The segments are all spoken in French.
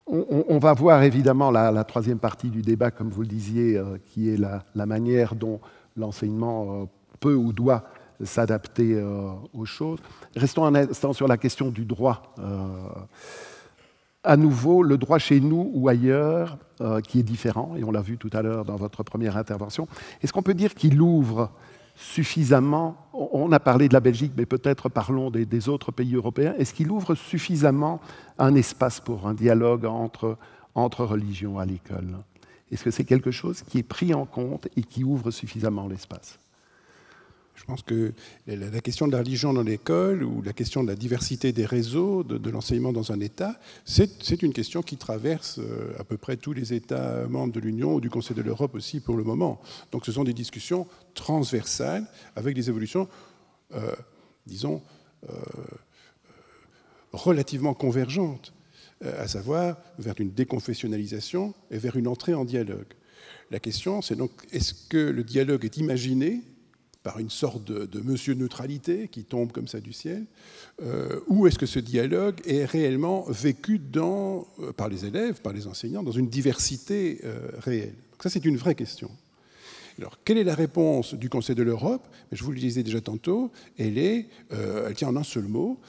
On va voir évidemment la troisième partie du débat, comme vous le disiez, qui est la manière dont l'enseignement peut ou doit s'adapter aux choses. Restons un instant sur la question du droit. À nouveau, le droit chez nous ou ailleurs, qui est différent, et on l'a vu tout à l'heure dans votre première intervention, est-ce qu'on peut dire qu'il ouvre suffisamment, on a parlé de la Belgique, mais peut-être parlons des autres pays européens, est-ce qu'il ouvre suffisamment un espace pour un dialogue entre religions à l'école? Est-ce que c'est quelque chose qui est pris en compte et qui ouvre suffisamment l'espace? Je pense que la question de la religion dans l'école ou la question de la diversité des réseaux, de l'enseignement dans un État, c'est une question qui traverse à peu près tous les États membres de l'Union ou du Conseil de l'Europe aussi pour le moment. Donc ce sont des discussions transversales avec des évolutions, disons, relativement convergentes, à savoir vers une déconfessionnalisation et vers une entrée en dialogue. La question, c'est donc, est-ce que le dialogue est imaginé par une sorte de monsieur neutralité qui tombe comme ça du ciel, ou est-ce que ce dialogue est réellement vécu par les élèves, par les enseignants, dans une diversité réelle? Donc ça, c'est une vraie question. Alors, quelle est la réponse du Conseil de l'Europe? Je vous le disais déjà tantôt, elle tient en un seul mot,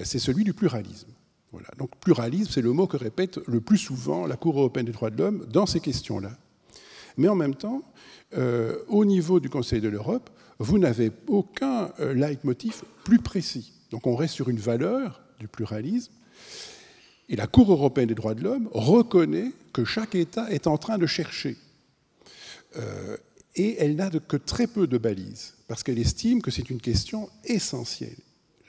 c'est celui du pluralisme. Voilà. Donc, pluralisme, c'est le mot que répète le plus souvent la Cour européenne des droits de l'homme dans ces questions-là. Mais en même temps, au niveau du Conseil de l'Europe, vous n'avez aucun leitmotiv plus précis. Donc on reste sur une valeur du pluralisme. Et la Cour européenne des droits de l'homme reconnaît que chaque État est en train de chercher. Et elle n'a que très peu de balises, parce qu'elle estime que c'est une question essentielle.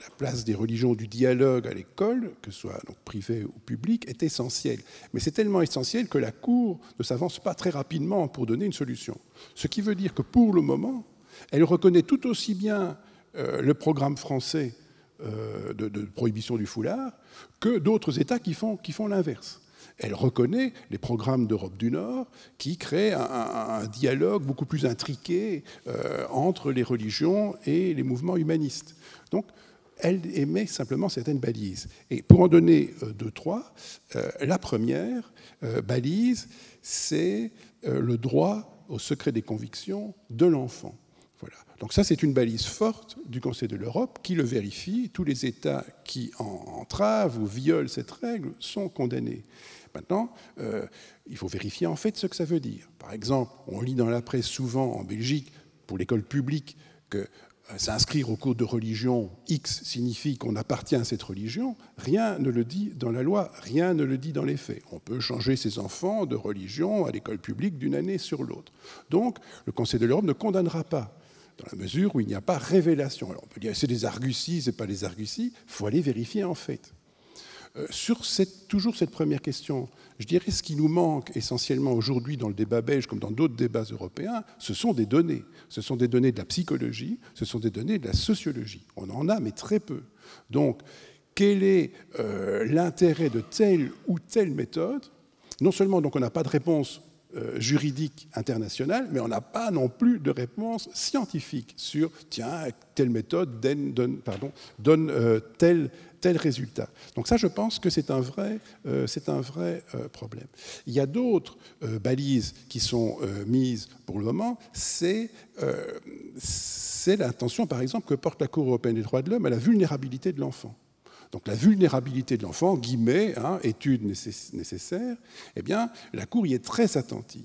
La place des religions, du dialogue à l'école, que ce soit donc privé ou public, est essentielle. Mais c'est tellement essentiel que la Cour ne s'avance pas très rapidement pour donner une solution. Ce qui veut dire que pour le moment, elle reconnaît tout aussi bien le programme français de prohibition du foulard que d'autres États qui font l'inverse. Elle reconnaît les programmes d'Europe du Nord qui créent un dialogue beaucoup plus intriqué entre les religions et les mouvements humanistes. Donc, elle émet simplement certaines balises. Et pour en donner deux, trois, la première balise, c'est le droit au secret des convictions de l'enfant. Voilà. Donc ça, c'est une balise forte du Conseil de l'Europe qui le vérifie. Tous les États qui entravent ou violent cette règle sont condamnés. Maintenant, il faut vérifier en fait ce que ça veut dire. Par exemple, on lit dans la presse souvent en Belgique, pour l'école publique, que s'inscrire au cours de religion X signifie qu'on appartient à cette religion. Rien ne le dit dans la loi, rien ne le dit dans les faits. On peut changer ses enfants de religion à l'école publique d'une année sur l'autre. Donc, le Conseil de l'Europe ne condamnera pas, dans la mesure où il n'y a pas révélation. Alors, on peut dire c'est des arguties, c'est pas des arguties. Il faut aller vérifier en fait. Sur toujours cette première question, je dirais ce qui nous manque essentiellement aujourd'hui dans le débat belge comme dans d'autres débats européens, ce sont des données. Ce sont des données de la psychologie, ce sont des données de la sociologie. On en a, mais très peu. Donc, quel est l'intérêt de telle ou telle méthode? Non seulement donc, on n'a pas de réponse juridique internationale, mais on n'a pas non plus de réponse scientifique sur, tiens, telle méthode donne tel résultat. Donc ça, je pense que c'est un vrai problème. Il y a d'autres balises qui sont mises pour le moment. C'est l'attention, par exemple, que porte la Cour européenne des droits de l'homme à la vulnérabilité de l'enfant. Donc la vulnérabilité de l'enfant, guillemets, étude nécessaire, eh bien, la Cour y est très attentive.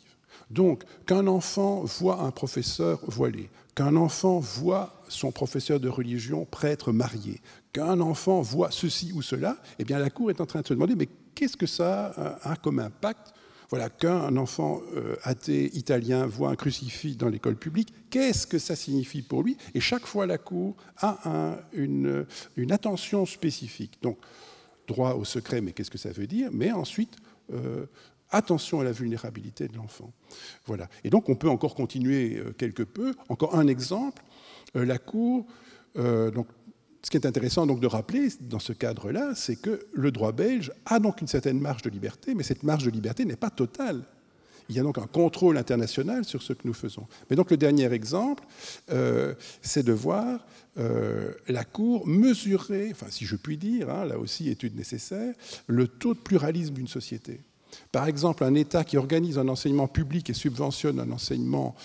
Donc, qu'un enfant voit un professeur voilé, qu'un enfant voit son professeur de religion prêtre marié, qu'un enfant voit ceci ou cela, eh bien, la Cour est en train de se demander, mais qu'est-ce que ça a comme impact? Voilà, qu'un enfant athée italien voit un crucifix dans l'école publique, qu'est-ce que ça signifie pour lui? Et chaque fois, la Cour a une attention spécifique. Donc, droit au secret, mais qu'est-ce que ça veut dire? Mais ensuite, attention à la vulnérabilité de l'enfant. Voilà. Et donc, on peut encore continuer quelque peu. Encore un exemple. La Cour... donc, ce qui est intéressant donc de rappeler dans ce cadre-là, c'est que le droit belge a donc une certaine marge de liberté, mais cette marge de liberté n'est pas totale. Il y a donc un contrôle international sur ce que nous faisons. Mais donc le dernier exemple, c'est de voir la Cour mesurer, enfin si je puis dire, là aussi étude nécessaire, le taux de pluralisme d'une société. Par exemple, un État qui organise un enseignement public et subventionne un enseignement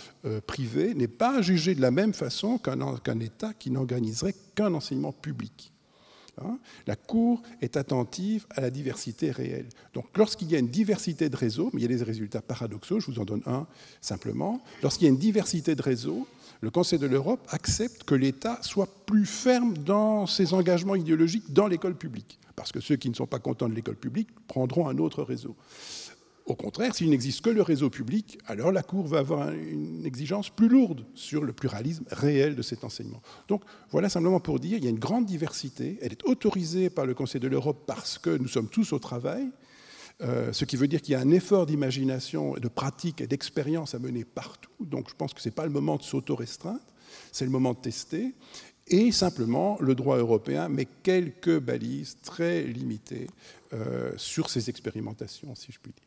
privé n'est pas jugé de la même façon qu'un État qui n'organiserait qu'un enseignement public. La Cour est attentive à la diversité réelle. Donc lorsqu'il y a une diversité de réseaux, mais il y a des résultats paradoxaux, je vous en donne un simplement, lorsqu'il y a une diversité de réseaux, le Conseil de l'Europe accepte que l'État soit plus ferme dans ses engagements idéologiques dans l'école publique, parce que ceux qui ne sont pas contents de l'école publique prendront un autre réseau. Au contraire, s'il n'existe que le réseau public, alors la Cour va avoir une exigence plus lourde sur le pluralisme réel de cet enseignement. Donc voilà simplement pour dire qu'il y a une grande diversité, elle est autorisée par le Conseil de l'Europe parce que nous sommes tous au travail, ce qui veut dire qu'il y a un effort d'imagination, de pratique et d'expérience à mener partout. Donc je pense que ce n'est pas le moment de s'auto-restreindre, c'est le moment de tester. Et simplement, le droit européen met quelques balises très limitées sur ces expérimentations, si je puis dire.